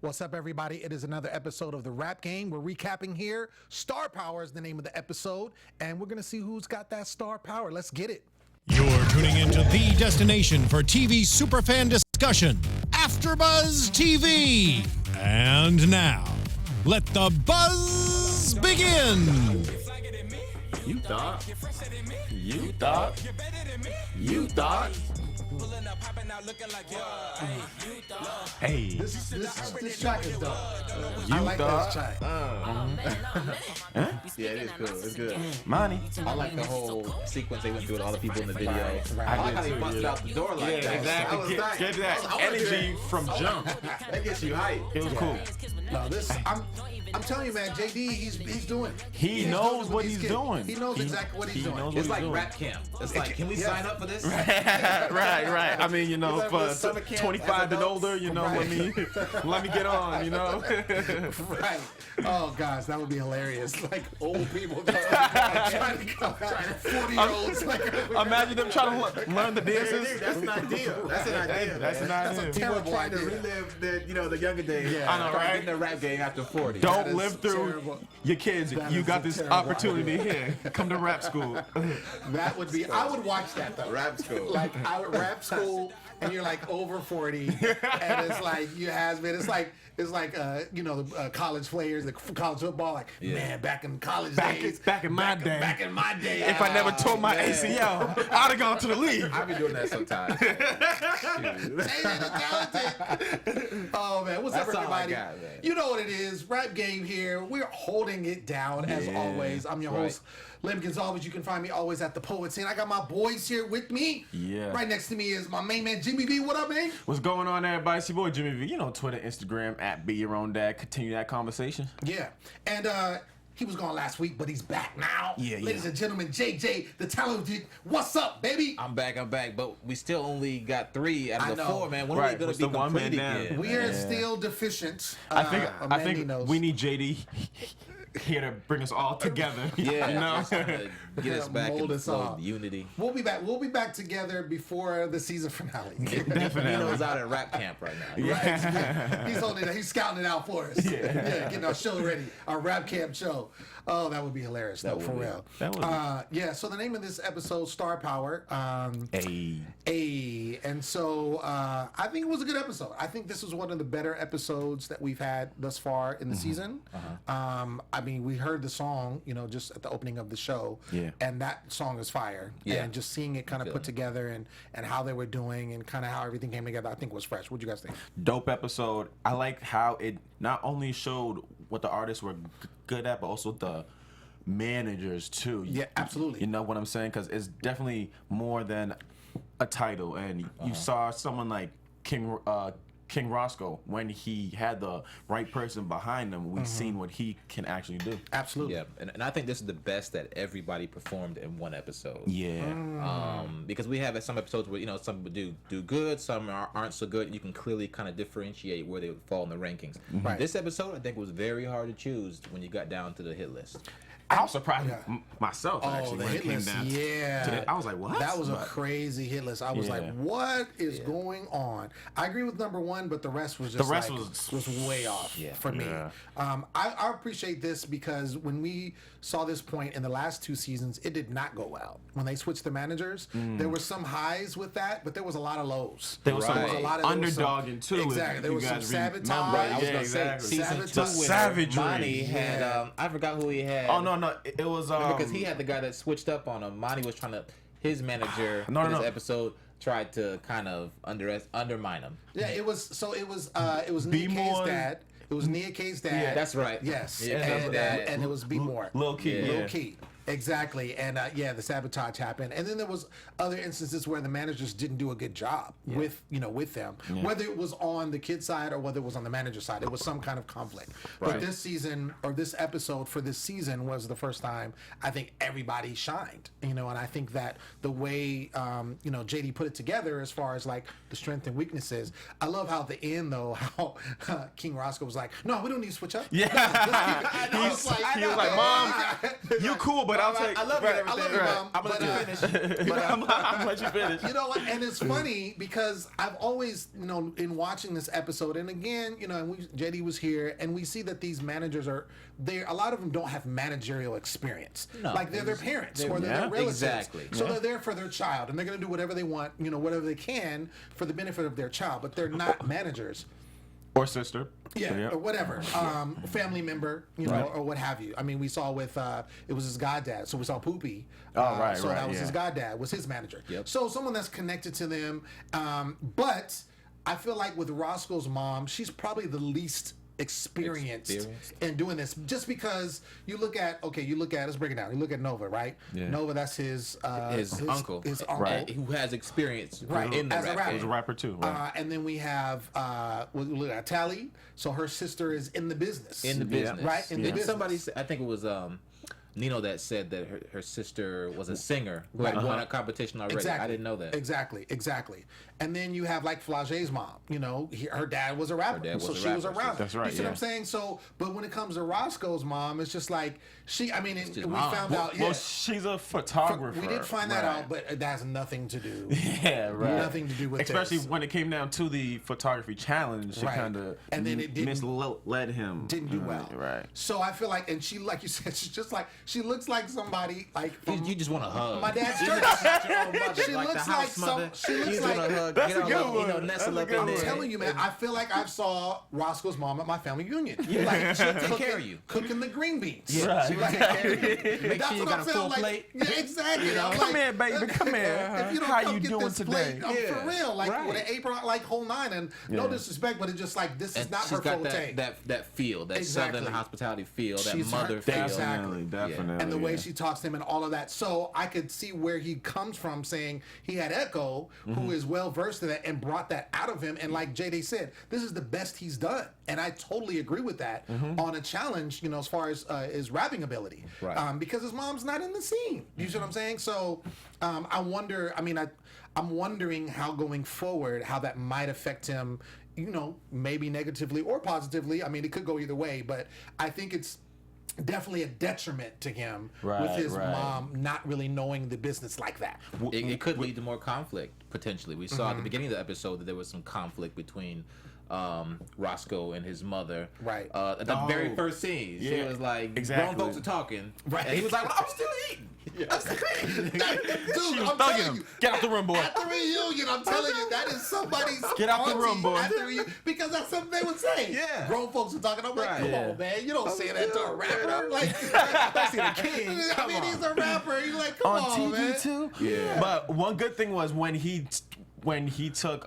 What's up, everybody? It is another episode of the Rap Game. We're recapping here. Star Power is the name of the episode, and we're going to see who's got that star power. Let's get it. You're tuning into the destination for TV superfan discussion, AFTERBUZZ TV. And now, let the buzz begin. You thought? You thought? You thought? Hey, This track is dope. you I like thought? this track. Yeah, it is cool. It's good. Money. I like the whole sequence they went through with all the people in the video. Right. I like how they busted out the door like that. Exactly. That was nice. Get that energy from jump. That gets you hype. It was cool. No, I'm telling you, man, JD, he's doing. He knows what he's doing. He knows exactly what he's doing. knows It's what like he's doing. rap camp. It's like, can we sign up for this? right. I mean, you know, It's like for summer camp 25 as and older, you know, Right. let me get on, you know. Right. Oh, gosh, that would be hilarious. Like old people trying to come 40-year-olds. Imagine them trying to learn the dances. That's an idea. That's an idea. That's an That's a idea. terrible Trying to idea. relive the younger days. Yeah. I know, Trying to right? get in the rap game after 40. Don't is live through terrible. your kids. That You is got a this terrible opportunity here. Come to rap school. That would be. I would watch that though. Rap school. Like rap school, and you're like over 40, and it's like you has been. It's like college players, the college football. Like man, back in college days, Back in my day. back in my day. If I never tore my ACL, I'd have gone to the league. I've been doing that sometimes. Oh man, what's up, That's all I everybody? got, man. You know what it is. Rap Game here. We're holding it down as Yeah, always. I'm your right. host, Lem Gonsalvez. You can find me always at the Poet Scene. I got my boys here with me. Yeah. Right next to me is my main man, Jimmy V. What up, man? What's going on, everybody? It's your boy Jimmy V. You know, Twitter, Instagram, at Be Your Own Dad. Continue that conversation. Yeah. And he was gone last week, but he's back now. Yeah. Ladies and gentlemen, JJ, the talented. What's up, baby? I'm back, but we still only got 3 out I of the know. 4, man. When Right, are we going what's to be the one man complete down? again? We are still deficient. I think Mandy knows. we need JD here to bring us all together. Yeah, You know? just to get us back Mold in us flow all. of unity. We'll be back. We'll be back together before the season finale. Nino's out at rap camp right now. Right. He's holding it. He's scouting it out for us. Yeah, getting our show ready, our rap camp show. Oh, that would be hilarious, though, would for be. real. That would be. Yeah. So the name of this episode, Star Power. Hey. And so I think it was a good episode. I think this was one of the better episodes that we've had thus far in the season. I mean, we heard the song, just at the opening of the show. Yeah. And that song is fire. Yeah. And just seeing it kind of put together and how they were doing and kind of how everything came together, I think was fresh. What'd you guys think? Dope episode. I like how it not only showed what the artists were good at, but also the managers too. Yeah, absolutely. You know what I'm saying? Because it's definitely more than a title. And you saw someone like King Roscoe, when he had the right person behind him, we've seen what he can actually do. Absolutely. Yeah, and I think this is the best that everybody performed in one episode. Yeah. Because we have some episodes where some people do good, some aren't so good. And you can clearly kind of differentiate where they would fall in the rankings. Right. This episode, I think, was very hard to choose when you got down to the hit list. I was surprised myself actually the when it hit came list, down. yeah. To that. I was like, what? That was a But- crazy hit list. I was like, Yeah. what is going on? I agree with number one, but the rest was just rest was way off for me. Yeah. I appreciate this because when we saw this point in the last 2 seasons, it did not go well. When they switched the managers, there were some highs with that, but there was a lot of lows. There was Right. some There was a lot of- underdogging too. Exactly. if There you was some guys sabotage. remember. Right, I was Yeah, gonna say exactly. season 2 The winner, savagery. Monty had Yeah. I forgot who he had. Oh no, it was because he had the guy that switched up on him. Monty was trying to. His manager No, in this no. episode tried to kind of undermine him. Yeah, it was Be Nia K's more- dad. It was Nia K's dad. Yeah, that's right. Yes, Yeah, and it was B More. Lil Key. Yeah. Lil Key. Exactly, and the sabotage happened, and then there was other instances where the managers didn't do a good job with them, whether it was on the kid side or whether it was on the manager side. It was some kind of conflict. But this season or this episode for this season was the first time I think everybody shined, and I think that the way JD put it together as far as like the strength and weaknesses. I love how at the end though how King Roscoe was like, no, we don't need to switch up. Yeah. No, let's keep it. I He was like, Mom, you cool, But I'll take. I love you and I love everything. you, Right. Mom, I'm gonna but, let you finish. But, I'm gonna let you finish. You know what? And it's funny because I've always, in watching this episode, and again, and JD was here, and we see that these managers are there. A lot of them don't have managerial experience. No, like they're their parents or they're their relatives. Exactly. So they're there for their child, and they're going to do whatever they want, whatever they can for the benefit of their child. But they're not managers. Or sister. Yeah, or whatever, family member, or what have you. I mean, we saw with it was his goddad, so we saw Poopy. Right, so right, that was yeah. his goddad, was his manager. Yep. So someone that's connected to them. But I feel like with Roscoe's mom, she's probably the least experienced in doing this, just because you look at let's break it down. You look at Nova, right? Yeah. Nova, that's his uncle, his uncle, Right. who has experience Right. in the As a rap rapper. game. He's a rapper too. Right? And then we have we look at Tally. So her sister is in the business. In the business, right? In the And business. somebody, I think it was Nino that said that her sister was a singer who had won a competition already. Exactly. I didn't know that. Exactly. And then you have like Flage's mom. Her dad was a rapper, dad was so a she was rapper. around. That's right, You see what yeah. I'm saying? So, but when it comes to Roscoe's mom, it's just like we just mom. found out. Well, she's a photographer. We did find that right. out, but it has nothing to do. Yeah, right. Nothing to do with Especially this. when it came down to the photography challenge, it Right. kind of And then it didn't- misled him. Didn't do well. Right. So I feel like, and she, like you said, she's just like, she looks like somebody like from You just want to hug. my dad's church. She like looks the like house mother. she looks You just like. want to hug. That's Get a on good up, one. nestle That's up a in good there. I'm telling you, man. I feel like I saw Roscoe's mom at my family reunion. Like she'll take care of you. cooking the green beans. Right. She'll take care of you. Make That's sure you what got I'm a saying. full Like, plate. yeah, exactly. I'm Come like, here, baby. Come here. If you don't How come you get doing this today? plate, I'm Yeah. for real. Like Right. with an apron, like whole nine, and no disrespect, but it's just like this is And not she's her got forte. that feel, that Exactly. southern hospitality feel, that She's mother her- feel. Exactly. Definitely. And the way yeah. she talks to him and all of that. So I could see where he comes from, saying he had Echo, who is well versed in that and brought that out of him. And like JD said, this is the best he's done. And I totally agree with that on a challenge, as far as his rapping ability. Right. Because his mom's not in the scene. You see what I'm saying? So I wonder, I'm wondering how going forward, how that might affect him, maybe negatively or positively. I mean, it could go either way, but I think it's definitely a detriment to him with his mom not really knowing the business like that. It could lead to more conflict, potentially. We saw at the beginning of the episode that there was some conflict between Roscoe and his mother. Right. At the very first scene, she Yeah, was like, exactly. grown folks are talking. Right. And he was like, well, I'm still eating. Dude, She was I'm thugging telling him. you. Get out the room, boy. At the reunion, I'm telling you, that is somebody's Get out the auntie room, boy. At the reunion, because that's something they would say. Yeah. Grown folks are talking. I'm like, Right. come Yeah. on, man. You don't say that to a rapper. Like, Especially the king. I mean, he's a rapper. You're like, come on on, TV man. too. Yeah. But one good thing was when he took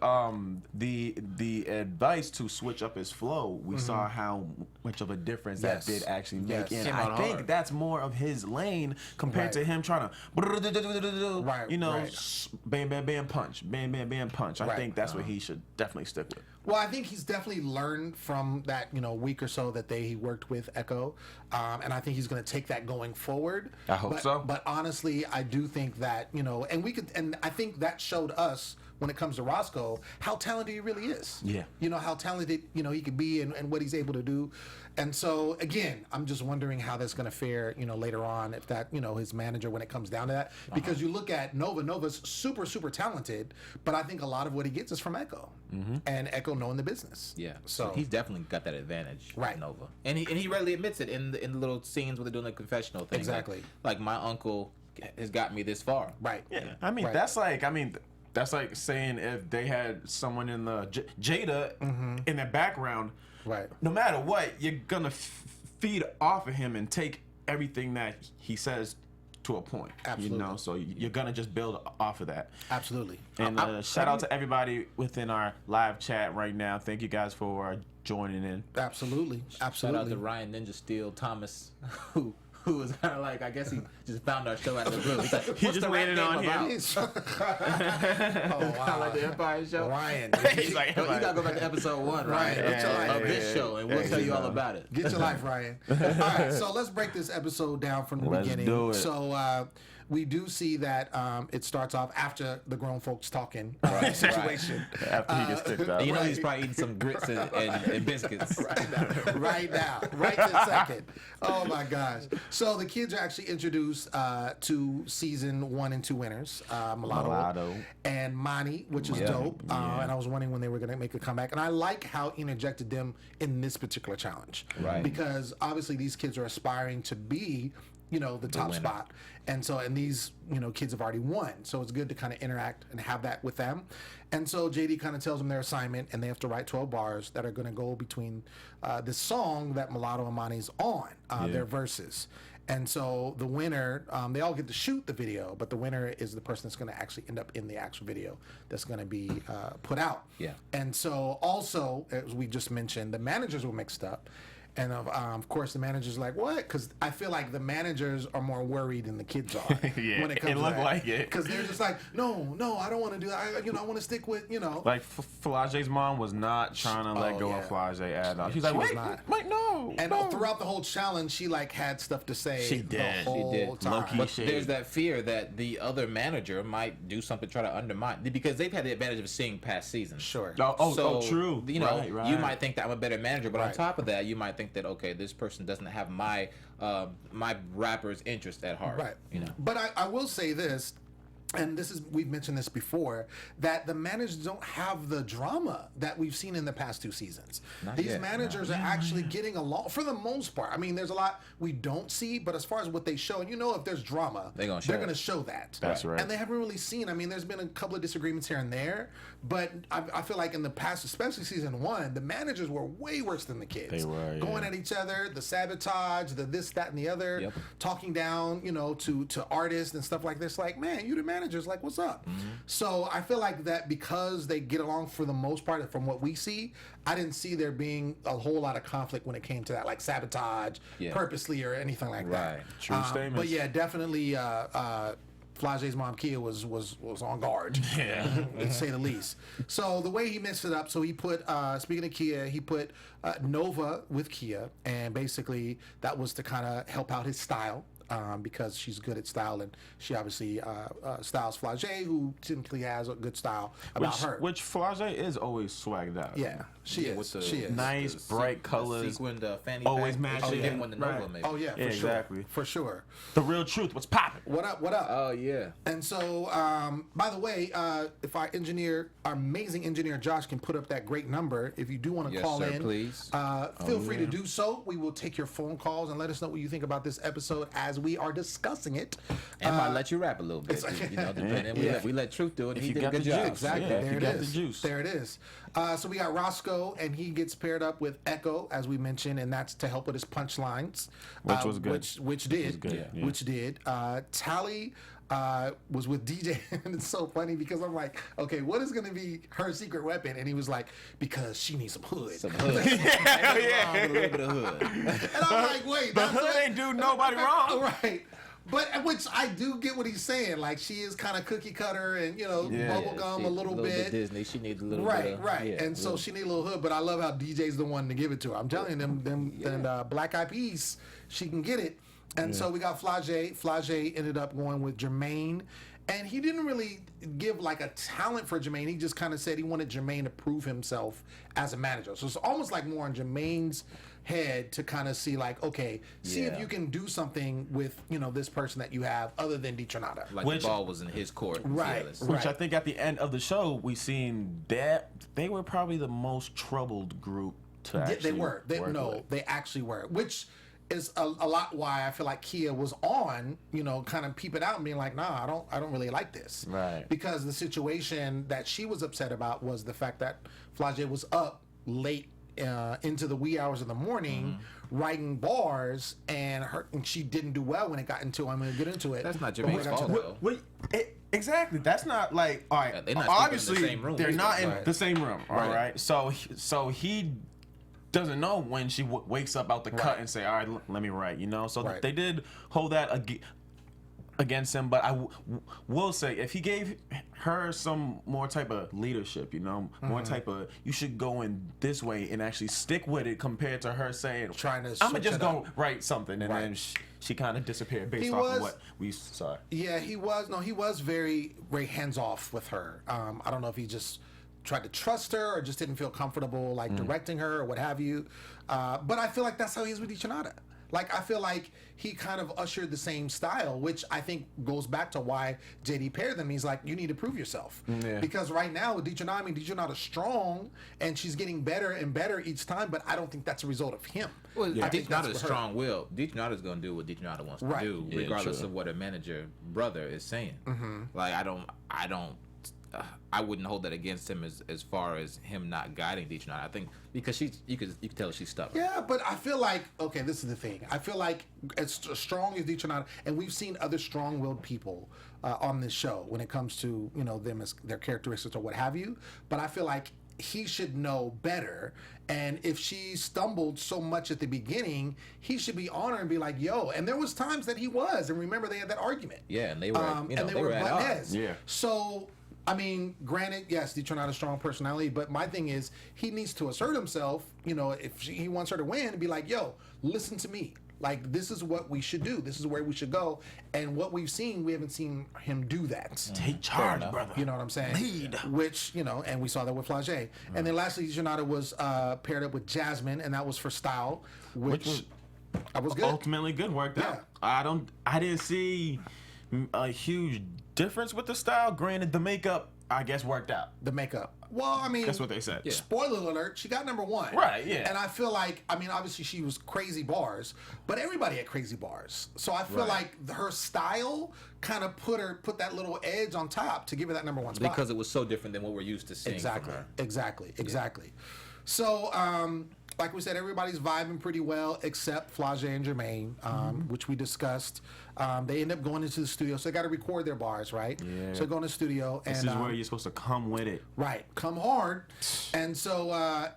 the advice to switch up his flow, we saw how much of a difference Yes. that did actually Yes. make. And Came I out think hard. that's more of his lane compared to him trying to Right, right. bam bam bam punch, bam bam bam punch. I Right. think that's what he should definitely stick with. Well, I think he's definitely learned from that, week or so that he worked with Echo, and I think he's going to take that going forward. I hope so. But honestly, I do think that and I think that showed us when it comes to Roscoe how talented he really is. Yeah. How talented he could be and what he's able to do. And so again, I'm just wondering how that's going to fare, later on, if that, his manager, when it comes down to that, because you look at Nova's super, super talented, but I think a lot of what he gets is from Echo and Echo knowing the business. Yeah, So he's definitely got that advantage, Right. Nova, and he readily admits it in the little scenes where they're doing the confessional thing. Exactly. Like my uncle has got me this far. right. Yeah, I mean Right. that's like saying if they had someone in the Jada in the background, Right. no matter what, you're gonna feed off of him and take everything that he says to a point. Absolutely. So you're gonna just build off of that. Absolutely. And shout out to everybody within our live chat right now. Thank you guys for joining in. Absolutely. Shout out Absolutely. to Ryan Ninja Steel Thomas, who was kind of like, I guess he just found our show out of the blue. He's like, what's just the rap waiting game on him. about? He's- Kind oh of wow. like the Empire show. Ryan, He's like, You gotta go back to episode 1, Ryan, right? get your life. Of this show, and we'll tell you all about it. get your life, Ryan. All right, so let's break this episode down from the Let's beginning. do it. So we do see that it starts off after the grown folks talking situation. After he gets kicked out. And you know he's probably eating some grits and biscuits. Right now, right this second. Oh my gosh! So the kids are actually introduced to season 1 and 2 winners, Mulatto and Monty, which is dope. And I was wondering when they were going to make a comeback. And I like how he interjected them in this particular challenge, because obviously these kids are aspiring to be, you know, the top spot, and these, you know, kids have already won, so it's good to kind of interact and have that with them. And so JD kind of tells them their assignment, and they have to write 12 bars that are going to go between this song that Mulatto and Monty's on, their verses. And so the winner, they all get to shoot the video, but the winner is the person that's going to actually end up in the actual video that's going to be put out. And so also, as we just mentioned, the managers were mixed up. And of course, the managers like, what? Because I feel like the managers are more worried than the kids are when it comes to that. Like it. Because they're just like, no, I don't want to do that. I want to stick with, you know. Like Flage's mom was not trying to let go of Flage at all. She's like, wait, no. And throughout the whole challenge, she like had stuff to say. She did. The whole time. But there's that fear that the other manager might do something to try to undermine, because they've had the advantage of seeing past seasons. Sure. So, true. You know, you might think that I'm a better manager, but on top of that, you might think that, okay, this person doesn't have my rapper's interest at heart. Right. You know. But I will say this, and we've mentioned this before, that the managers don't have the drama that we've seen in the past 2 seasons. These managers are actually getting along for the most part. I mean, there's a lot we don't see, but as far as what they show, and you know, if there's drama, they're going to show that. That's right. And they haven't really seen. I mean, there's been a couple of disagreements here and there, but I feel like in the past, especially season 1, the managers were way worse than the kids. They were going at each other, the sabotage, the this, that, and the other, talking down, you know, to artists and stuff like this. Like, man, you the managers, like, what's up? So I feel like that because they get along for the most part from what we see, I didn't see there being a whole lot of conflict when it came to that, like sabotage purposely or anything like that. True statement. But yeah, definitely Flage's mom Kia was on guard, to say the least. So the way he mixed it up, so he put, speaking of Kia, he put Nova with Kia, and basically that was to kind of help out his style. Because she's good at style, and she obviously styles Flage, who typically has a good style about her. Which Flage is always swagged out. Yeah, she is. She is. Nice, bright colors. Sequined fanny always pack. matching. Oh, yeah. One to Nova, maybe. Oh, yeah, for sure. Exactly. For sure. The real truth. What's popping? What up? Oh, yeah. And so, by the way, if our amazing engineer Josh can put up that great number, if you do want to call in, please. Feel free to do so. We will take your phone calls and let us know what you think about this episode as we are discussing it. And might let you rap a little bit. You know, we let Truth do it. He did a good job. Exactly. Yeah, there it is. The juice. There it is. So we got Roscoe, and he gets paired up with Echo, as we mentioned, and that's to help with his punchlines, which was good. Which did. Tally was with DJ, and it's so funny because I'm like, okay, what is going to be her secret weapon? And he was like, because she needs some hood. Some hood. A little bit of hood. And I'm like, wait, the hood ain't do nobody wrong. Right. But which I do get what he's saying. Like, she is kind of cookie cutter and, you know, bubblegum a little bit. Disney. She needs a little bit. Of, right. Yeah, and so she needs a little hood. But I love how DJ's the one to give it to her. I'm telling you, them Black Eyed Peas, she can get it. And so we got Flage. Flage ended up going with Jermaine. And he didn't really give like a talent for Jermaine. He just kind of said he wanted Jermaine to prove himself as a manager. So it's almost like more on Jermaine's head to kind of see like, okay, see if you can do something with, you know, this person that you have other than DiTronata. Like the ball was in his court. Right. Which I think at the end of the show, we seen that they were probably the most troubled group to actually work with. They actually were. Which is a lot why I feel like Kia was on, you know, kind of peeping out and being like, nah, I don't really like this. Right. Because the situation that she was upset about was the fact that Flage was up late into the wee hours of the morning writing bars, and she didn't do well when it got into. I'm going to get into it. That's not Jermaine's fault, though. Exactly. That's not like, all right. They're not obviously, in the same room. They're not in the same room. All right. So he doesn't know when she wakes up out the cut and say, all right, let me write, you know? So they did hold that against him, but I will say if he gave her some more type of leadership, you know, more type of you should go in this way and actually stick with it compared to her saying Trying to I'm gonna switch just it go up. write something and then she kind of disappeared based off of what we saw. Yeah, he was very hands off with her. I don't know if he just tried to trust her or just didn't feel comfortable like directing her or what have you. But I feel like that's how he is with Diccionada. Like, I feel like he kind of ushered the same style, which I think goes back to why JD paired them. He's like, you need to prove yourself. Yeah. Because right now with Diccionada, I mean, Diccionada's strong and she's getting better and better each time, but I don't think that's a result of him. Well, Diccionada's strong-willed. Diccionada's going to do what Diccionada wants to do, regardless of what her manager brother is saying. Like, I wouldn't hold that against him as far as him not guiding Diccionada. I think because you could tell she's stubborn. Yeah, but I feel like, okay, this is the thing. I feel like as strong as Diccionada, and we've seen other strong-willed people on this show when it comes to, you know, them as their characteristics or what have you. But I feel like he should know better. And if she stumbled so much at the beginning, he should be honored and be like, yo. And there was times that he was. And remember, they had that argument. Yeah, and they were, they were at odds. Yeah. So, I mean, granted, yes, Diccionada's a strong personality, but my thing is he needs to assert himself. You know, if he wants her to win, and be like, yo, listen to me. Like, this is what we should do. This is where we should go. And what we've seen, we haven't seen him do that. Take charge, brother. You know what I'm saying? Lead. Which, you know, and we saw that with Flagey. And then lastly, Diccionada was paired up with Jasmine, and that was for style, which was good. Ultimately good, worked out. I didn't see a huge difference with the style. Granted, the makeup, I guess, worked out. The makeup. Well, I mean, that's what they said. Yeah. Spoiler alert, she got #1. Right, yeah. And I feel like, I mean, obviously she was crazy bars, but everybody had crazy bars. So I feel like her style kind of put that little edge on top to give her that #1 spot. Because it was so different than what we're used to seeing from her. Exactly. So, like we said, everybody's vibing pretty well except Flagey and Jermaine, which we discussed. They end up going into the studio, so they got to record their bars, right? Yeah. So they go in the studio. This is where you're supposed to come with it. Right, come hard. And so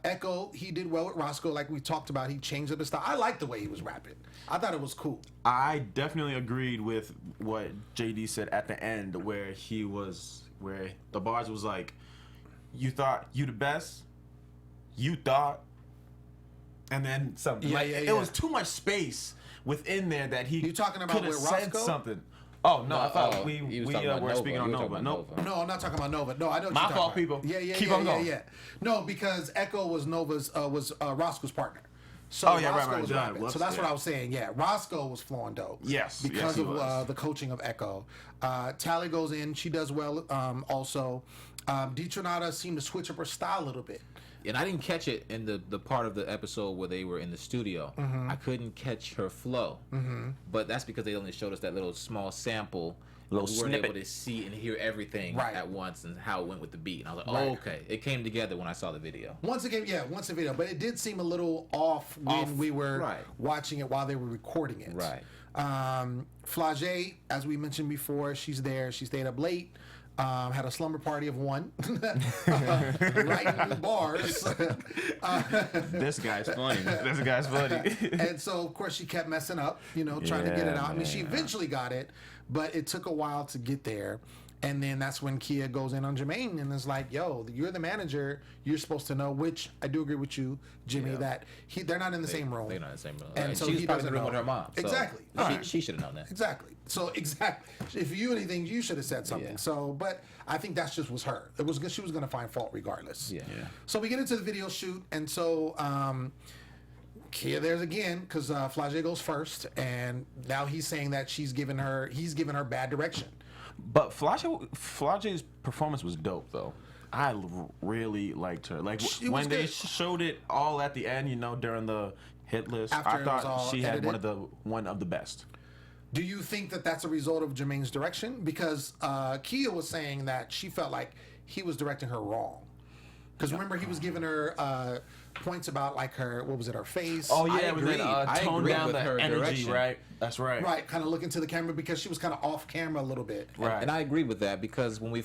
Echo, he did well with Roscoe, like we talked about. He changed up his style. I liked the way he was rapping. I thought it was cool. I definitely agreed with what JD said at the end, where the bars was like, you thought you the best, you thought, and then something. It was too much space within there that he you talking about could have said Roscoe? something. Oh no, I thought we were speaking on Nova. No, I'm not talking about Nova. No, I know what My you're talking fault, about. people. Yeah. Keep on going. Yeah. No, because Echo was Roscoe's partner. So right. was rapping. So that's what I was saying. Yeah, Roscoe was flowing dope. Yes, because he of was. the coaching of Echo. Tally goes in. She does well. Also, Diccionada seemed to switch up her style a little bit. And I didn't catch it in the part of the episode where they were in the studio. I couldn't catch her flow. But that's because they only showed us that little small sample. We weren't able to see and hear everything at once and how it went with the beat. And I was like, oh, okay. It came together when I saw the video. Once the video. But it did seem a little off when we were watching it while they were recording it. Right. Flagey, as we mentioned before, she's there. She stayed up late. Had a slumber party of one. Writing bars. This guy's funny. And so, of course, she kept messing up, trying to get it out. I mean, she eventually got it, but it took a while to get there. And then that's when Kia goes in on Jermaine and is like, yo, you're the manager. You're supposed to know, which I do agree with you, Jimmy, that they're not in the same room. They're not in the same room. And so she was he probably in doesn't the room know. with her mom. So Exactly. She should have known that. Exactly. So, if you anything, you should have said something. Yeah. So, but I think that's just was her. It was she was going to find fault regardless. Yeah. So we get into the video shoot, and so Kia there's again because Flagey goes first, and now he's saying that he's given her bad direction. But Flagey's performance was dope, though. I really liked her. Like when they showed it all at the end, during the hit list, I thought she had one of the best. Do you think that that's a result of Jermaine's direction? Because Kia was saying that she felt like he was directing her wrong. Because remember, he was giving her points about like her, what was it, her face? Oh I yeah, but then I tone agree down with the her energy, direction. right? That's right. Right, kind of looking to the camera because she was kind of off camera a little bit. Right. And I agree with that because when we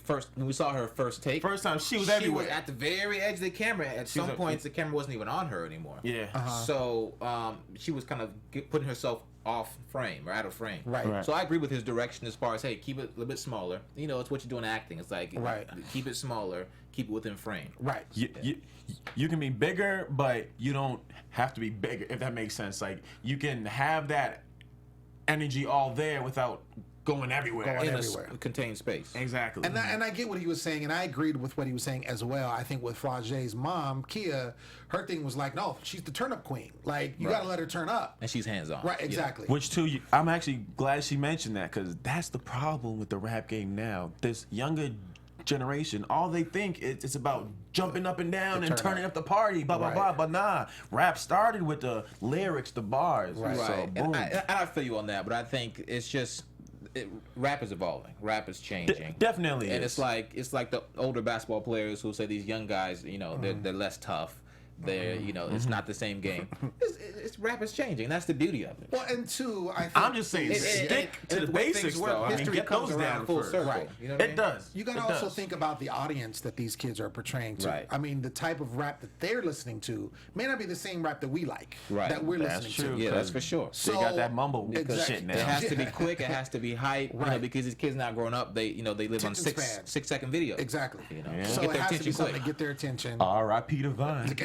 saw her first take, First time she was she everywhere. was at the very edge of the camera. At some points, the camera wasn't even on her anymore. Yeah. So she was kind of putting herself off frame or out of frame. Right. So I agree with his direction as far as, hey, keep it a little bit smaller. You know, it's what you do in acting. It's like, Right. keep it smaller, keep it within frame. Right. You can be bigger, but you don't have to be bigger, if that makes sense. Like, you can have that energy all there without going everywhere. Going In everywhere. a contained space. Exactly. And I get what he was saying, and I agreed with what he was saying as well. I think with Flage's mom, Kia, her thing was like, no, she's the turn-up queen. Like, you got to let her turn up. And she's hands-on. Right, exactly. Which too, I'm actually glad she mentioned that, because that's the problem with the rap game now. This younger generation, all they think it's about jumping up and down and turning up the party, blah blah Right. blah. But nah, rap started with the lyrics, the bars. Right. So Right. boom. And I feel you on that, but I think it's just rap is evolving. Rap is changing. Definitely And is. it's like the older basketball players who say these young guys, you know, they're less tough. They're, you know, it's not the same game. It's rap is changing. That's the beauty of it. Well, and two, I think I'm just saying, It- stick to the way basics things work, though. I mean, history get comes those around down full first. circle. Right. You know what I It mean? does. you got to It also does. think about the audience that these kids are portraying to. Right. I mean, the type of rap that they're listening to may not be the same rap that we like, Right. that we're That's listening true. to. Yeah, that's for sure. They got that mumble Exactly. shit It now. has to be quick. It has to be hype. You know, Right. because these kids not growing up. They live on Attention span. 6-second videos. Exactly. You know, Yeah. So get it their has to be attention something quick. to get their attention. R.I.P. Divine.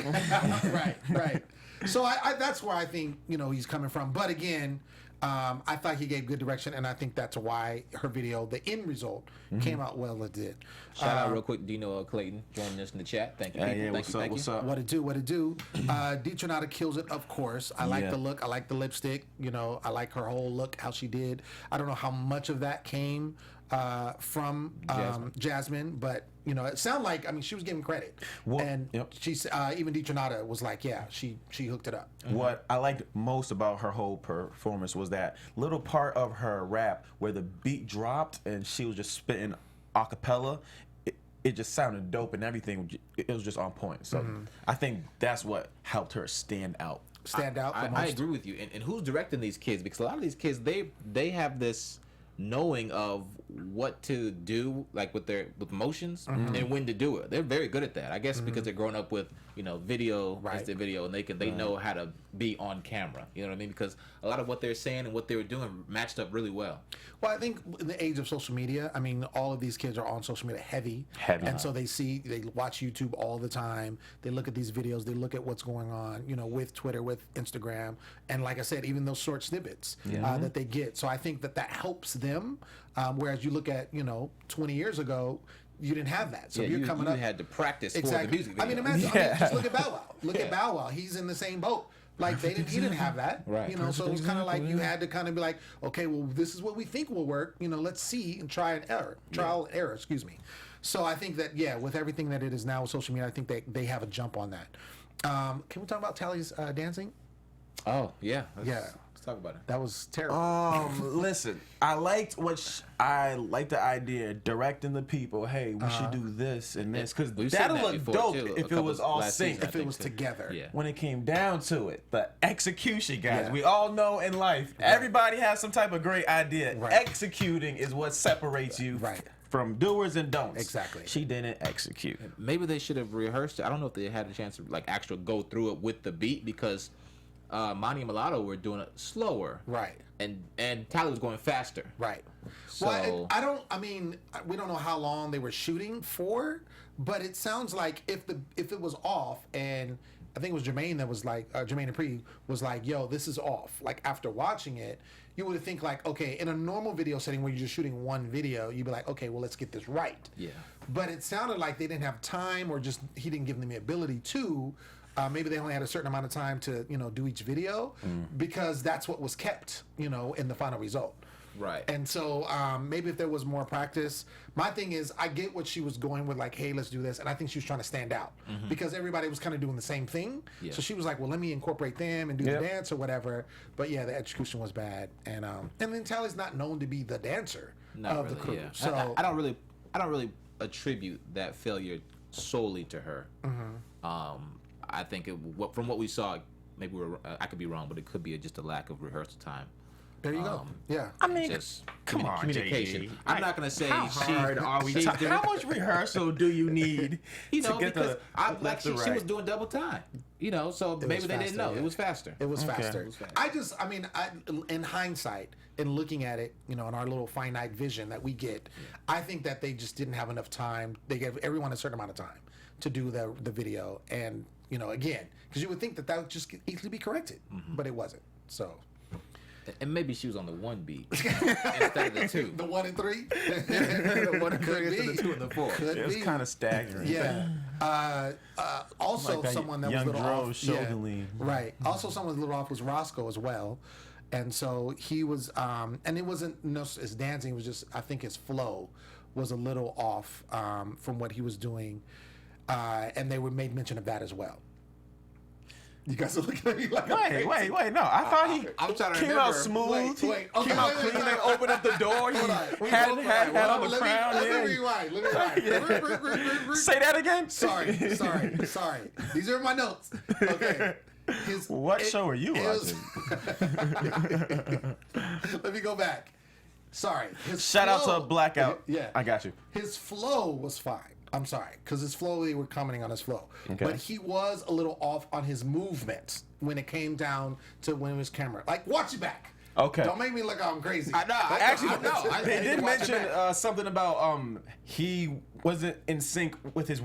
Right. So I that's where I think, you know, he's coming from. But again, I thought he gave good direction, and I think that's why her video, the end result, came out well. It did. Shout out real quick, Dino Clayton joining us in the chat. Thank you, people. Yeah, Thank you. Thank what's you. up? What it do? Deetronata kills it, of course. I like Yeah. the look. I like the lipstick. You know, I like her whole look, how she did. I don't know how much of that came from Jasmine, but you know, it sounded like, I mean, she was giving credit, Well, and yep. she's even Deetronata was like, yeah, she hooked it up. What I liked most about her whole performance was that little part of her rap where the beat dropped and she was just spitting a cappella. It just sounded dope, and everything, it was just on point. So I think that's what helped her stand out. Stand out the I most. agree with you. And who's directing these kids? Because a lot of these kids, they have this knowing of what to do, like with motions and when to do it. They're very good at that. I guess because they're growing up with, you know, video, Right. instant video, and they know how to be on camera. You know what I mean? Because a lot of what they're saying and what they were doing matched up really well. Well, I think in the age of social media, I mean, all of these kids are on social media heavy. And so they watch YouTube all the time. They look at these videos. They look at what's going on, you know, with Twitter, with Instagram. And like I said, even those short snippets that they get. So I think that helps them. Whereas you look at, you know, 20 years ago, you didn't have that. So you're coming you up. had to practice for the Exactly. music video. I mean, imagine. I mean, just look at Bow Wow. Look at Bow Wow. He's in the same boat. Like he didn't have that. Right. You know, so it was kind of like you had to kind of be like, okay, well, this is what we think will work. You know, let's see and trial and error. Excuse me. So I think that with everything that it is now with social media, I think they have a jump on that. Can we talk about Tally's dancing? Oh yeah. Yeah. Let's talk about it. That was terrible. Listen, I liked I liked the idea of directing the people. Hey, we should do this and this, because We've seen that'll that look before, dope too, a if it couple was all last synced. season, I If it think was so. together. Yeah. When it came down to it, the execution, guys. Yeah. We all know in life, everybody has some type of great idea. Right. Executing is what separates you Right. from doers and don'ts. Exactly. She didn't execute. Maybe they should have rehearsed it. I don't know if they had a chance to like actually go through it with the beat, because Monty and Mulatto were doing it slower. Right. And Tyler was going faster. Right. So Well, I mean, we don't know how long they were shooting for, but it sounds like if it was off, and I think it was Jermaine that was like, Jermaine Dupri was like, yo, this is off. Like after watching it, you would think like, okay, in a normal video setting where you're just shooting one video, you'd be like, okay, well, let's get this right. Yeah. But it sounded like they didn't have time, or just he didn't give them the ability to. Maybe they only had a certain amount of time to, you know, do each video, because that's what was kept, you know, in the final result. Right. And so maybe if there was more practice, my thing is, I get what she was going with, like, hey, let's do this. And I think she was trying to stand out because everybody was kind of doing the same thing. Yeah. So she was like, well, let me incorporate them and do the dance or whatever. But yeah, the execution was bad. And then Tally's not known to be the dancer of the crew. Yeah. So I don't really attribute that failure solely to her. I think from what we saw, maybe I could be wrong, but it could be just a lack of rehearsal time. There you go. Yeah. I mean, Just come on, communication. JD. I'm not gonna say How hard are we? How much rehearsal do you need You know, to get because the she was doing double time. You know, so maybe they didn't know. Yeah. It was faster. It was faster. I mean, in hindsight, in looking at it, you know, in our little finite vision that we get, I think that they just didn't have enough time. They gave everyone a certain amount of time to do the video, and you know, again, because you would think that would just easily be corrected, but it wasn't. So. And maybe she was on the 1 beat instead of the 2. The 1 and 3? The 1 and 3 instead of the 2 and the 4. It was kind of staggering. Yeah. Also, like someone that young was a little off. shoulder lean. Right. Also, someone a little off was Roscoe as well. And so he was, and it wasn't his dancing, it was just, I think his flow was a little off from what he was doing. And they made mention of that as well. You guys are looking at me like Wait, no. I thought he I'm trying to came remember. out smooth. Wait. Came out clean. They opened up the door. He had on the crown. Let me rewind. Say that again. Sorry. These are my notes. Okay. What show are you watching? Let me go back. Sorry. Shout out to Blackout. Yeah. I got you. His flow was fine. I'm sorry, because his flow, they were commenting on his flow. Okay. But he was a little off on his movements when it came down to when it was camera. Like, watch it back. Okay. Don't make me look like I'm crazy. I know. Actually, they did watch it mention back. something about he wasn't in sync with his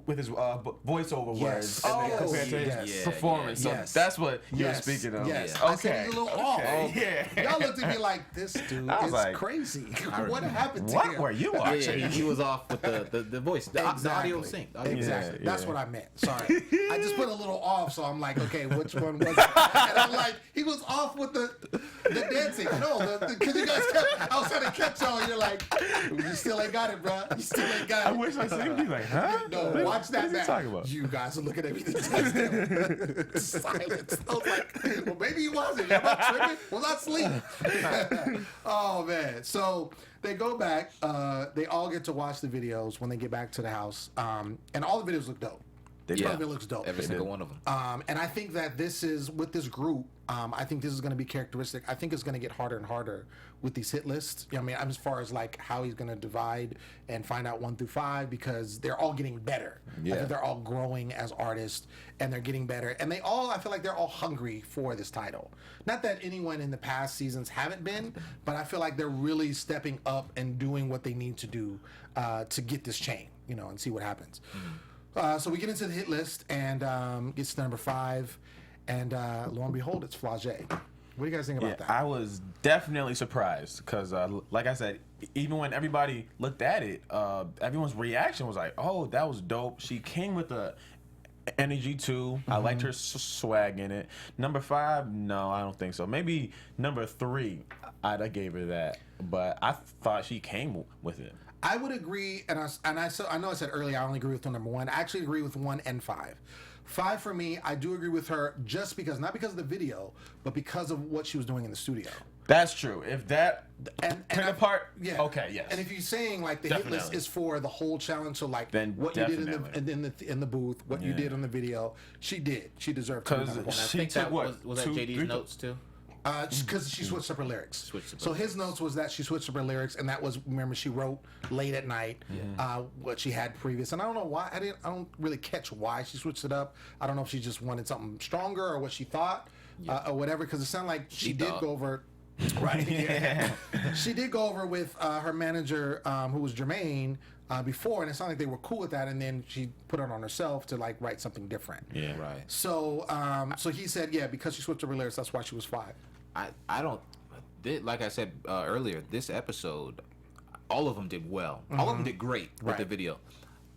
voiceover words compared to his performance. So that's what you're speaking of. Yes. Okay. I said he's a little off. Yeah. Y'all looked at me like, this dude is like, crazy. What happened to What him? were you watching? Yeah, he was off with the voice, the audio sync. Exactly. Yeah, That's yeah. what I meant. Sorry. I just put a little off, so I'm like, okay, which one was it? And I'm like, he was off with the dancing. No, because you guys I was trying to catch y'all, and you're like, you still ain't got it, bro. You still ain't got it. I wish I seen him. Like, huh? No, watch that What is he back. talking about? You guys are looking at me. Silence. I was like, well, maybe he wasn't. Am I tripping? Was I asleep? Oh, man. So they go back. They all get to watch the videos when they get back to the house. And all the videos look dope. Yeah. It looks dope. Every single one of them. And I think that this is, with this group, I think this is going to be characteristic. I think it's going to get harder and harder with these hit lists. You know, I mean, as far as like how he's going to divide and find out 1 through 5, because they're all getting better. I think they're all growing as artists and they're getting better. And I feel like they're all hungry for this title. Not that anyone in the past seasons haven't been, but I feel like they're really stepping up and doing what they need to do to get this chain, you know, and see what happens. So we get into the hit list and gets to number 5, and lo and behold, it's Flagey. What do you guys think about that? I was definitely surprised because, like I said, even when everybody looked at it, everyone's reaction was like, "Oh, that was dope." She came with the energy too. I liked her swag in it. Number 5, no, I don't think so. Maybe number 3, I gave her that, but I thought she came with it. I would agree, and I know I said earlier I only agree with number 1. I actually agree with 1 and 5. 5 for me, I do agree with her just because, not because of the video, but because of what she was doing in the studio. That's true. If that pick apart, yeah, okay, yes. And if you're saying like the hit list is for the whole challenge, so like then what you did in the booth, what you did on the video, she deserved to be number 1. I think that was that JD's notes too. Because she switched up her lyrics. His notes was that she switched up her lyrics, and that was, remember, she wrote late at night what she had previous. And I don't know why, I don't really catch why she switched it up. I don't know if she just wanted something stronger or what she thought or whatever, because it sounded like she did go over. Right. Yeah. She did go over with her manager, who was Jermaine, before, and it sounded like they were cool with that, and then she put it on herself to like write something different. Yeah. Right. So, so he said, because she switched up her lyrics, that's why she was 5. I don't. Like I said earlier, this episode, all of them did well. All of them did great with the video.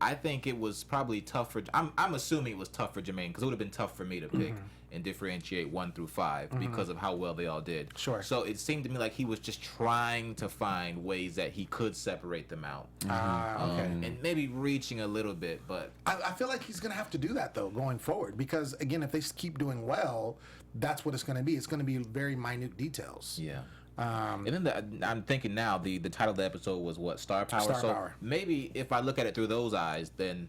I think it was probably tough for. I'm assuming it was tough for Jermaine, because it would have been tough for me to pick and differentiate 1 through 5 because of how well they all did. Sure. So it seemed to me like he was just trying to find ways that he could separate them out. Okay. And maybe reaching a little bit, but I feel like he's going to have to do that, though, going forward. Because, again, if they keep doing well, that's what it's going to be. It's going to be very minute details. yeah. And then I'm thinking now the title of the episode was what? Star Power. Star Power. Maybe if I look at it through those eyes, then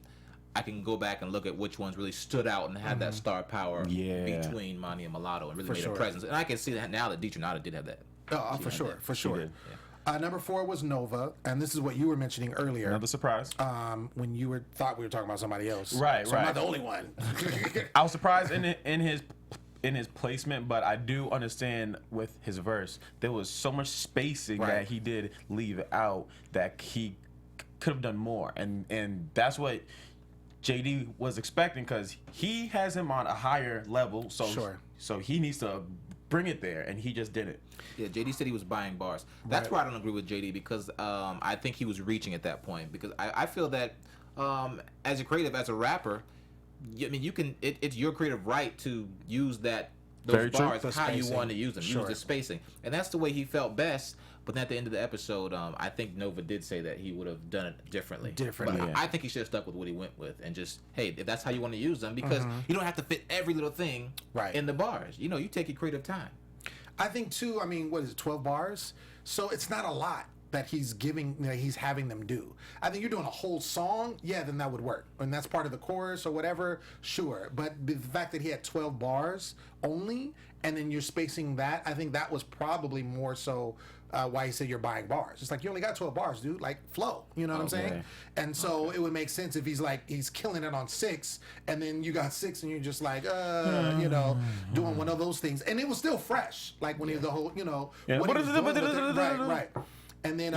I can go back and look at which ones really stood out and had that star power between Monty and Mulatto and really made a presence. And I can see that now that Deitranada did have that. Oh, for sure, for sure. Number 4 was Nova, and this is what you were mentioning earlier. Another surprise. When you thought we were talking about somebody else. Right, so I'm not the only one. I was surprised in his placement, but I do understand with his verse, there was so much spacing that he did leave out that he could have done more, and that's what JD was expecting, because he has him on a higher level, so he needs to bring it there, and he just didn't. Yeah, JD said he was buying bars. That's where I don't agree with JD, because I think he was reaching at that point, because I feel that as a creative, as a rapper, I mean, you can. It's your creative right to use those bars how you want to use them. Use the spacing, and that's the way he felt best. But then at the end of the episode, I think Nova did say that he would have done it differently. But I think he should have stuck with what he went with, and just, hey, if that's how you want to use them, because you don't have to fit every little thing in the bars. You know, you take your creative time. I think too. I mean, what is it, 12 bars? So it's not a lot that he's giving, he's having them do. I think you're doing a whole song, then that would work, and that's part of the chorus or whatever, sure. But the fact that he had 12 bars only, and then you're spacing that, I think that was probably more so why he said you're buying bars. It's like, you only got 12 bars, dude. Like, flow. You know what I'm saying? And so it would make sense if he's killing it on 6, and then you got 6, and you're just like, doing one of those things. And it was still fresh. Like when he the whole, what he was doing with it. Right. And then,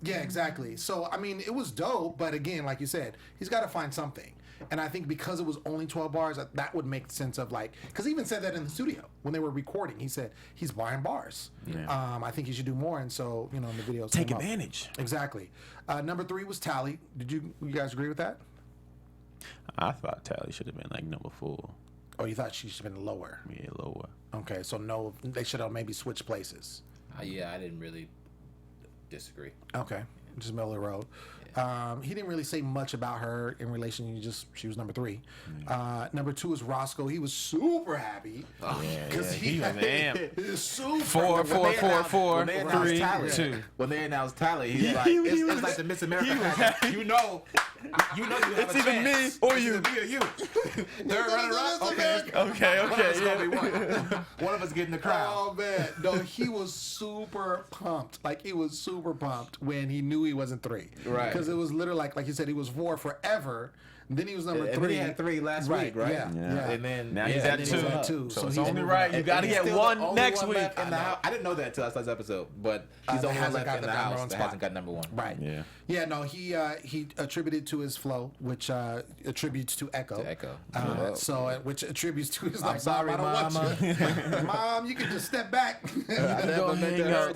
exactly. So, I mean, it was dope, but again, like you said, he's got to find something. And I think because it was only 12 bars, that would make sense of like, because he even said that in the studio when they were recording. He said he's buying bars. I think he should do more. And so, in the videos, take advantage. Exactly. Number 3 was Tally. Did you guys agree with that? I thought Tally should have been like number 4. Oh, you thought she should have been lower? Yeah, lower. Okay, so no, they should have maybe switched places. I didn't really disagree. Okay, just middle of the road. He didn't really say much about her in relation. She was number 3. Number 2 is Roscoe. He was super happy because he was amped. Super 4, 4, 4, 4, 3, 2. When they announced Tally, he's like, it's like the Miss America pageant. You know you have it's a either chance. me or you. It's either me or you. Third runner-up. Okay. One of us gonna be one of us getting the crown. Oh man, no, he was super pumped. Like he was super pumped when he knew he wasn't 3. Right. Because it was literally like you said, he was 4 forever. Then he was number 3. And then he had 3 last week, right? Yeah. And then now he's at 2. So it's only right. You got to get one next week. I didn't know that until last episode, but he's the only one left in the house that hasn't got number 1. Right. Yeah. No, he attributed to his flow, which attributes to Echo. So which attributes to his. I'm sorry, Mama. Mom, you can just step back. I'm gonna hang out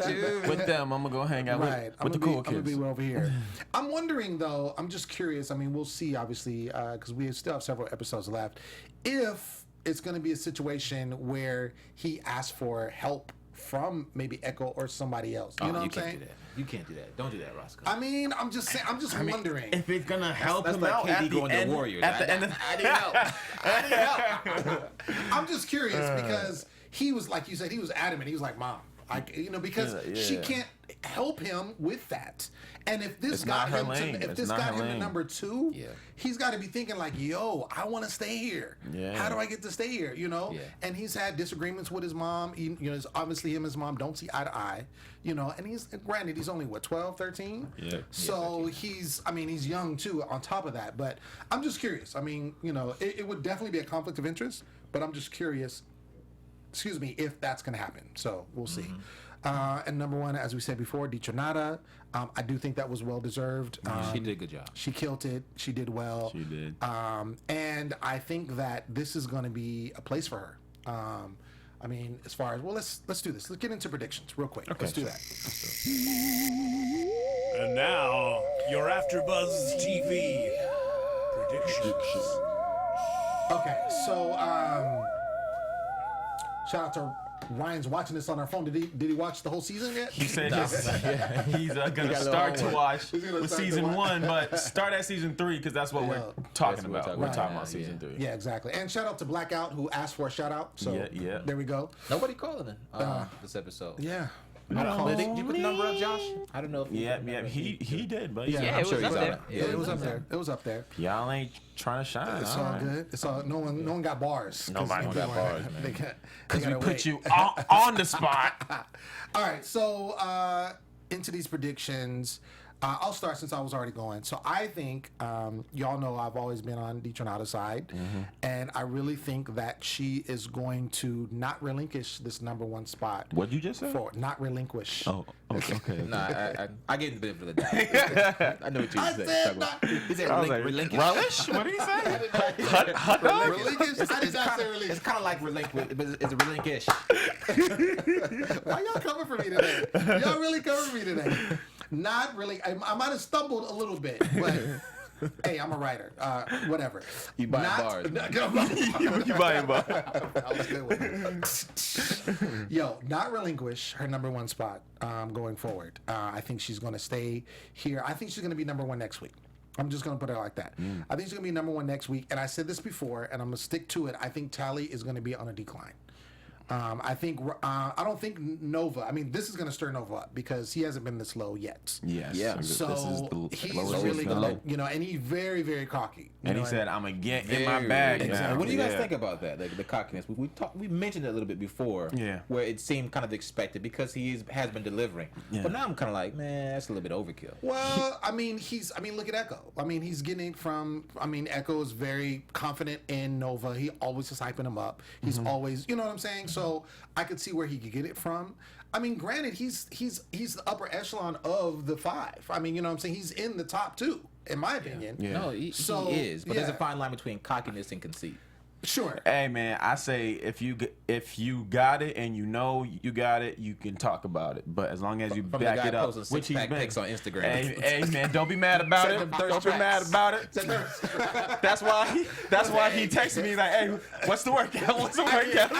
with them. I'm gonna go hang out with the cool kids. I'm gonna be over here. I'm wondering though. I'm just curious. I mean, we'll see. Obviously, because we still have several episodes left. If it's going to be a situation where he asks for help from maybe Echo or somebody else, you know what I'm saying? You can't do that. Don't do that, Roscoe. I mean, I'm just saying. I'm just wondering if it's gonna help him like out KD at the going end. to Warriors. At the end, I need help. I need help. I'm just curious because he was like you said. He was adamant. He was like, "Mom, because she can't help him with that." And if this got him to number 2, he's got to be thinking like, "Yo, I want to stay here. How do I get to stay here?" And he's had disagreements with his mom. It's obviously him and his mom don't see eye to eye. And he's granted he's only 12, 13. Yeah. So he's young too. On top of that, but I'm just curious. I mean, it would definitely be a conflict of interest. But I'm just curious. Excuse me, if that's going to happen. So we'll see. And number 1, as we said before, Deitranada. I do think that was well deserved. She did a good job. She killed it. She did well. She did. And I think that this is going to be a place for her. I mean, as far as let's do this. Let's get into predictions real quick. Okay, let's do that. And now your AfterBuzz TV predictions. Okay, so shout out to Ryan's watching this on our phone. Did he watch the whole season yet? He said he's gonna start to watch with season 1, but start at season 3 because that's what we're talking about. We're talking about season 3. Yeah, exactly. And shout out to Blackout who asked for a shout out. So there we go. Nobody calling in this episode. Yeah. Did you put the number up, Josh? I don't know if Yeah, he did, but Yeah, it sure was he's up on there. it. Yeah, it was up there. It was up there. y'all ain't trying to shine. It's all good. It's all no one got bars. 'Cause Nobody they got weren't- bars, They man. got Because we put you on the spot. All right, so into these predictions. I'll start since I was already going. So I think y'all know I've always been on Deetronada's side, and I really think that she is going to not relinquish this #1 spot. What'd you just say? For not relinquish. Oh, okay. Nah, I gave him the benefit of the doubt. I know what you I said. said not He said I was like, relinquish. relish? What did he say? Hot dog? Relinquish. I did not say relinquish. It's kind of like relinquish, but it's a relinquish. Why y'all coming for me today? Y'all really coming for me today? Not really. I might have stumbled a little bit, but hey, I'm a writer. Whatever. You buying bars, You buying bars? That was a good one. Yo, not relinquish her #1 spot going forward. I think she's going to stay here. I think she's going to be #1 next week. I'm just going to put it like that. I think she's going to be #1 next week. And I said this before, and I'm going to stick to it. I think Tally is going to be on a decline. I don't think Nova. I mean, this is going to stir Nova up because he hasn't been this low yet. Yes. Yeah. So he's lowest really low. going to, and he's very, very cocky. And he said, "I'm gonna get in my bag now." What do you guys Yeah. think about that? The cockiness. We mentioned it a little bit before. Yeah. Where it seemed kind of expected because has been delivering. Yeah. But now I'm kind of like, man, that's a little bit overkill. Well, look at Echo. I mean, he's getting it from. I mean, Echo is very confident in Nova. He always is hyping him up. He's always, you know what I'm saying. So I could see where he could get it from. I mean, granted, he's the upper echelon of the 5. I mean, you know what I'm saying. He's in the top 2, in my opinion. Yeah. No, he is. But there's a fine line between cockiness and conceit. Sure. Hey man, I say if you got it and you know you got it, you can talk about it. But as long as you From back the guy it up, posting which he's six-pack been. pics on Instagram. Hey man, don't be mad about Send it. them thirst Don't be traps. mad about it. That's why he texted me like, "Hey, what's the workout? What's the workout?"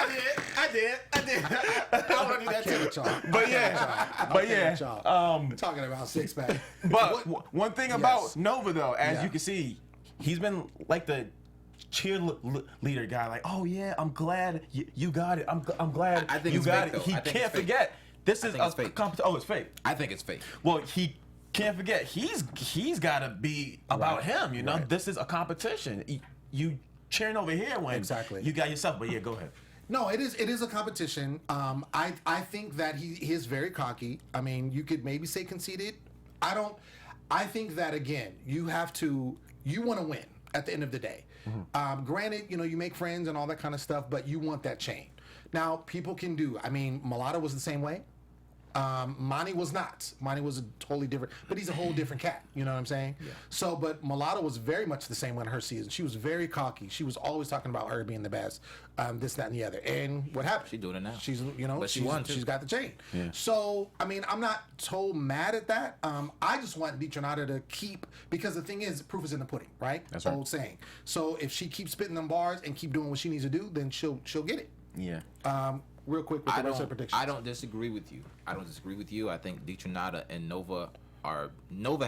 I did. I want to do that too. With y'all. But yeah, talking about 6-pack. But one thing about Yes. Nova though, as Yeah. you can see, he's been like the cheerleader guy. Like, oh yeah, I'm glad you got it. I'm glad I think you it's got fake, it. though. He I think can't it's fake. forget. This is think it's fake. Oh, it's fake. I think it's fake. Well, he can't forget. He's got to be about him. You know, this is a competition. You cheering over here when Exactly. you got yourself. But yeah, go ahead. No, it is a competition. I think that he is very cocky. I mean, you could maybe say conceited. I think that again, you want to win at the end of the day. Granted, you make friends and all that kind of stuff, but you want that chain. Now, people can do. I mean, Mulatto was the same way. Monty was not. Monty was a totally different, but he's a whole different cat. You know what I'm saying? Yeah. So, but Mulatto was very much the same in her season. She was very cocky. She was always talking about her being the best, this, that, and the other. And what happened? She's doing it now. She's, But she won, too. She's got the chain. Yeah. So, I mean, I'm not so mad at that. I just want Deetronada to keep, because the thing is, proof is in the pudding, right? That's right. Old saying. So if she keeps spitting them bars and keep doing what she needs to do, then she'll get it. Yeah. Real quick with the rest of the predictions. I don't disagree with you. I think Deetronada and Nova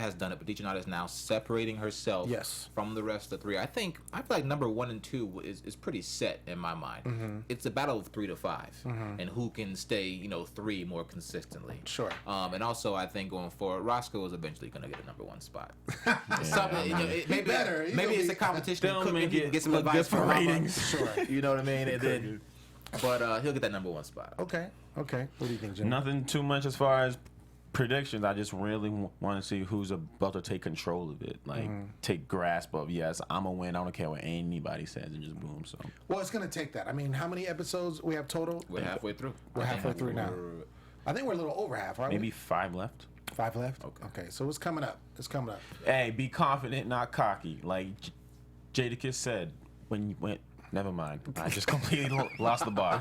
has done it, but Deetronada is now separating herself Yes. from the rest of the 3. I feel like number 1 and 2 is pretty set in my mind. It's a battle of 3 to 5, and who can stay 3 more consistently. Sure. And also I think going forward, Roscoe is eventually going to get a number 1 spot. Something, maybe better. He's maybe gonna it's be- a competition. They'll Cooking, make he can it get some look advice good for from Mama. ratings. Sure. You know what I mean? And then, but he'll get that number 1 spot. Okay. What do you think, Jim? Nothing too much as far as predictions. I just really want to see who's about to take control of it, like take grasp of. Yes, I'm gonna win. I don't care what anybody says, and just boom. So Well, it's going to take that. I mean, how many episodes we have total? We're halfway through. We're halfway through now. I think we're a little over half, aren't maybe we? 5 left. 5 left? Okay, so it's coming up. Hey, be confident, not cocky. Like Jadakiss said when you went. Never mind. I just completely lost the bar.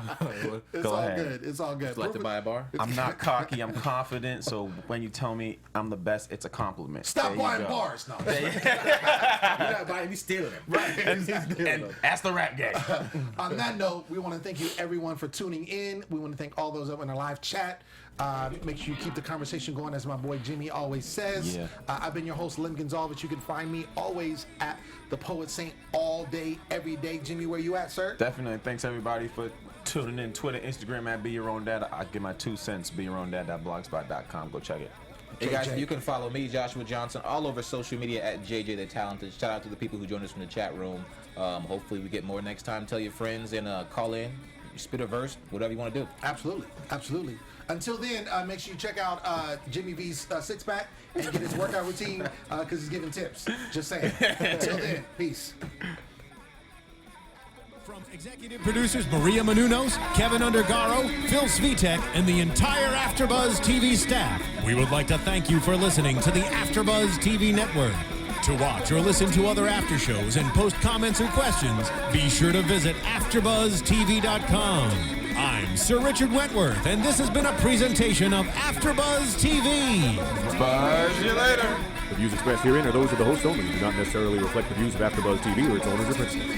It's Go all ahead. good. It's all good. Would you like to buy a bar? I'm not cocky. I'm confident. So when you tell me I'm the best, it's a compliment. Stop There you buying go. bars. No. You're not buying, you stealing them. Right. And that's the rap game. On that note, we want to thank you everyone for tuning in. We want to thank all those up in our live chat. Make sure you keep the conversation going, as my boy Jimmy always says. Yeah. I've been your host, Lem Gonsalvez. You can find me always at the Poet Saint all day, every day. Jimmy, where you at, sir? Definitely. Thanks everybody for tuning in. Twitter, Instagram at Be Your Own Dad. I give my 2 cents. BeYourOwnDad.blogspot.com. Go check it. Hey guys, you can follow me, Joshua Johnson, all over social media at JJ the Talented. Shout out to the people who joined us from the chat room. Hopefully we get more next time. Tell your friends and call in, spit a verse, whatever you want to do. Absolutely, absolutely. Until then, make sure you check out Jimmy V's six-pack and get his workout routine because he's giving tips. Just saying. Until then, peace. From executive producers Maria Menounos, Kevin Undergaro, Phil Svitek, and the entire AfterBuzz TV staff, we would like to thank you for listening to the AfterBuzz TV network. To watch or listen to other after shows and post comments or questions, be sure to visit AfterBuzzTV.com. I'm Sir Richard Wentworth, and this has been a presentation of AfterBuzz TV. Buzz you later. The views expressed herein are those of the host only and do not necessarily reflect the views of AfterBuzz TV or its owners or principals.